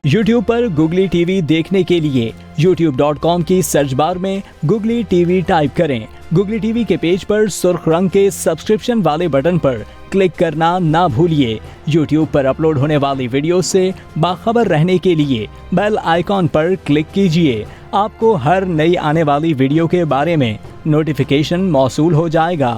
YouTube पर Googly TV देखने के लिए youtube.com की सर्च बार में Googly TV टाइप करें। Googly TV के पेज पर सुर्ख रंग के सब्सक्रिप्शन वाले बटन पर क्लिक करना ना भूलिए। YouTube पर अपलोड होने वाली वीडियो से बाखबर रहने के लिए बेल आइकॉन पर क्लिक कीजिए। आपको हर नई आने वाली वीडियो के बारे में नोटिफिकेशन मौसूल हो जाएगा।